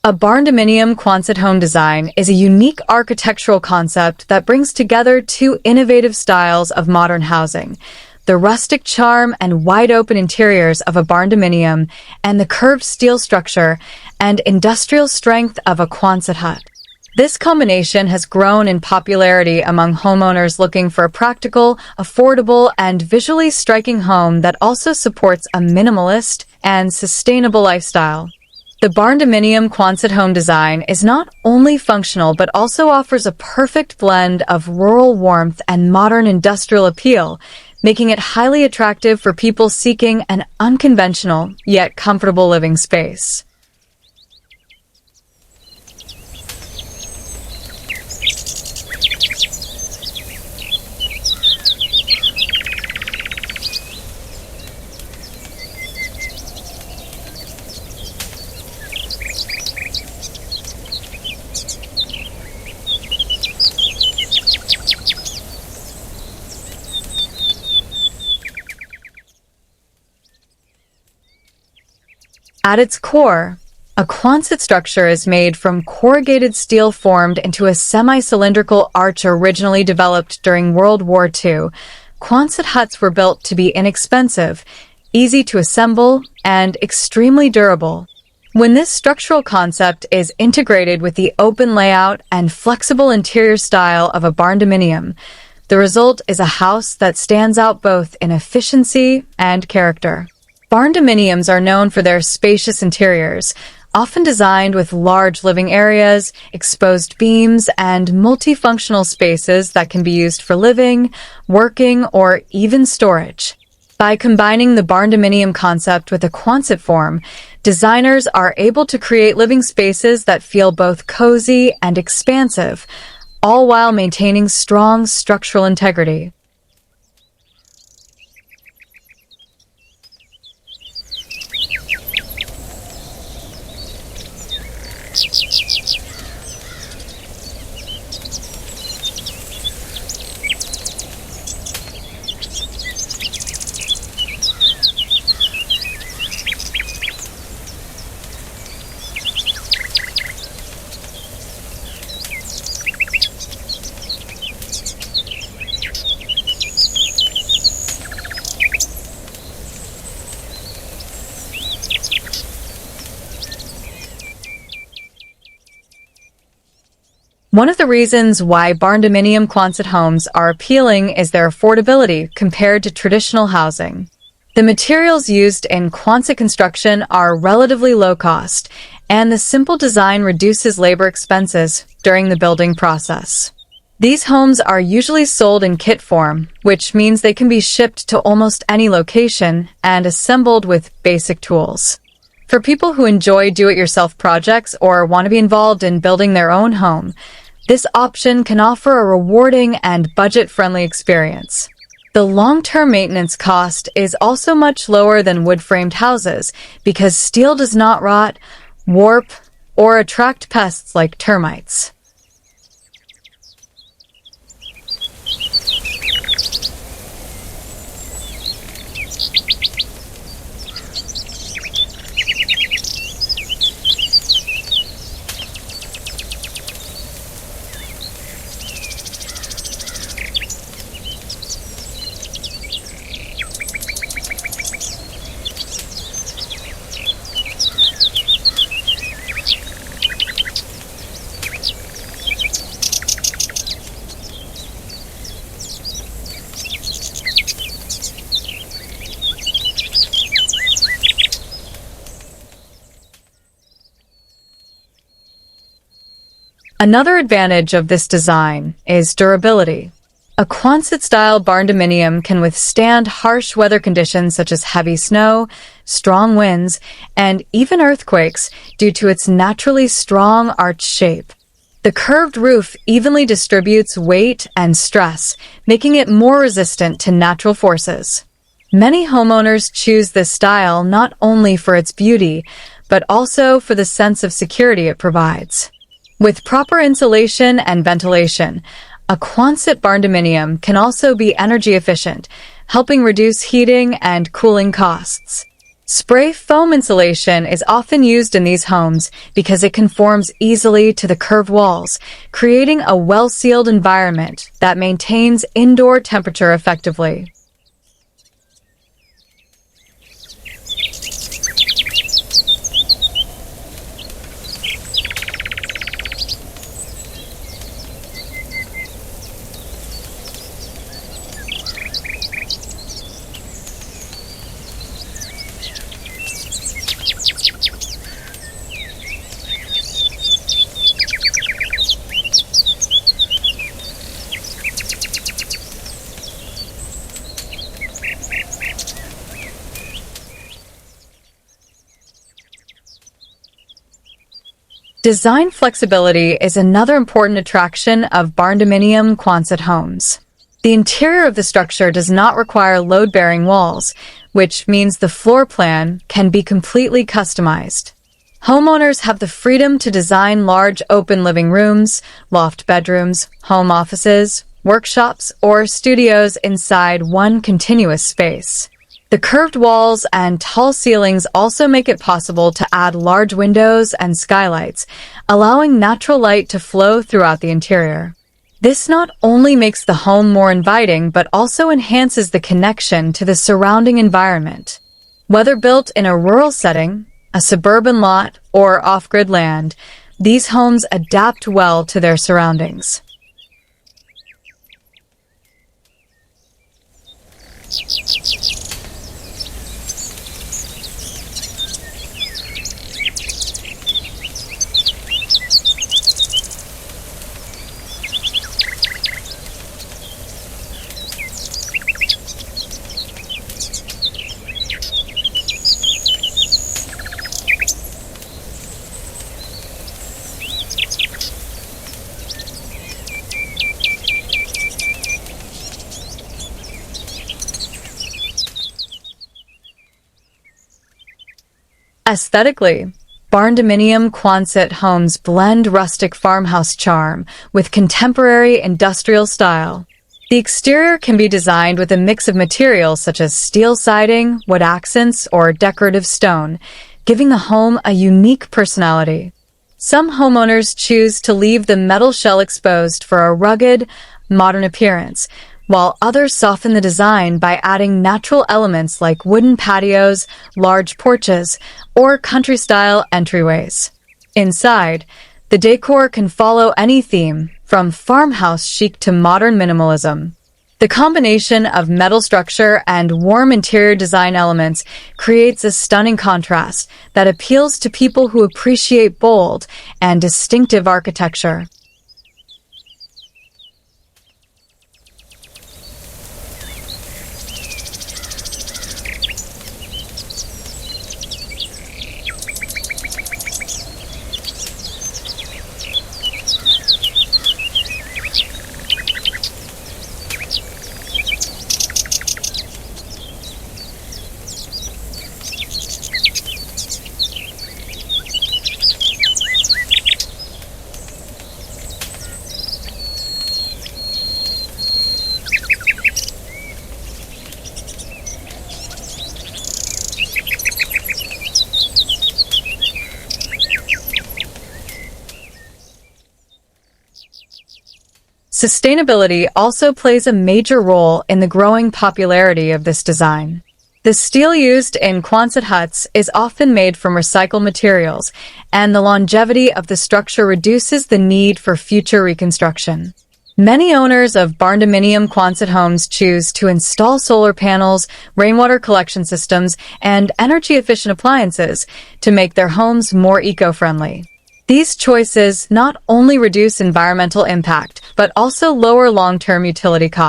A Barndominium Quonset home design is a unique architectural concept that brings together two innovative styles of modern housing: the rustic charm and wide-open interiors of a barndominium and the curved steel structure and industrial strength of a Quonset hut. This combination has grown in popularity among homeowners looking for a practical, affordable, and visually striking home that also supports a minimalist and sustainable lifestyle. The Barndominium Quonset home design is not only functional but also offers a perfect blend of rural warmth and modern industrial appeal, making it highly attractive for people seeking an unconventional yet comfortable living space. At its core, a Quonset structure is made from corrugated steel formed into a semi-cylindrical arch originally developed during World War II. Quonset huts were built to be inexpensive, easy to assemble, and extremely durable. When this structural concept is integrated with the open layout and flexible interior style of a barndominium, the result is a house that stands out both in efficiency and character. Barndominiums are known for their spacious interiors, often designed with large living areas, exposed beams, and multifunctional spaces that can be used for living, working, or even storage. By combining the barndominium concept with a Quonset form, designers are able to create living spaces that feel both cozy and expansive, all while maintaining strong structural integrity. One of the reasons why barndominium Quonset homes are appealing is their affordability compared to traditional housing. The materials used in Quonset construction are relatively low cost, and the simple design reduces labor expenses during the building process. These homes are usually sold in kit form, which means they can be shipped to almost any location and assembled with basic tools. For people who enjoy do-it-yourself projects or want to be involved in building their own home, this option can offer a rewarding and budget-friendly experience. The long-term maintenance cost is also much lower than wood-framed houses because steel does not rot, warp, or attract pests like termites. Another advantage of this design is durability. A Quonset-style barndominium can withstand harsh weather conditions such as heavy snow, strong winds, and even earthquakes due to its naturally strong arch shape. The curved roof evenly distributes weight and stress, making it more resistant to natural forces. Many homeowners choose this style not only for its beauty, but also for the sense of security it provides. With proper insulation and ventilation, a Quonset barndominium can also be energy efficient, helping reduce heating and cooling costs. Spray foam insulation is often used in these homes because it conforms easily to the curved walls, creating a well-sealed environment that maintains indoor temperature effectively. Design flexibility is another important attraction of Barndominium Quonset homes. The interior of the structure does not require load-bearing walls, which means the floor plan can be completely customized. Homeowners have the freedom to design large open living rooms, loft bedrooms, home offices, workshops, or studios inside one continuous space. The curved walls and tall ceilings also make it possible to add large windows and skylights, allowing natural light to flow throughout the interior. This not only makes the home more inviting, but also enhances the connection to the surrounding environment. Whether built in a rural setting, a suburban lot, or off-grid land, these homes adapt well to their surroundings. Aesthetically, Barndominium Quonset homes blend rustic farmhouse charm with contemporary industrial style. The exterior can be designed with a mix of materials such as steel siding, wood accents, or decorative stone, giving the home a unique personality. Some homeowners choose to leave the metal shell exposed for a rugged, modern appearance, while others soften the design by adding natural elements like wooden patios, large porches, or country-style entryways. Inside, the decor can follow any theme, from farmhouse chic to modern minimalism. The combination of metal structure and warm interior design elements creates a stunning contrast that appeals to people who appreciate bold and distinctive architecture. Sustainability also plays a major role in the growing popularity of this design. The steel used in Quonset huts is often made from recycled materials, and the longevity of the structure reduces the need for future reconstruction. Many owners of Barndominium Quonset homes choose to install solar panels, rainwater collection systems, and energy-efficient appliances to make their homes more eco-friendly. These choices not only reduce environmental impact, but also lower long-term utility costs.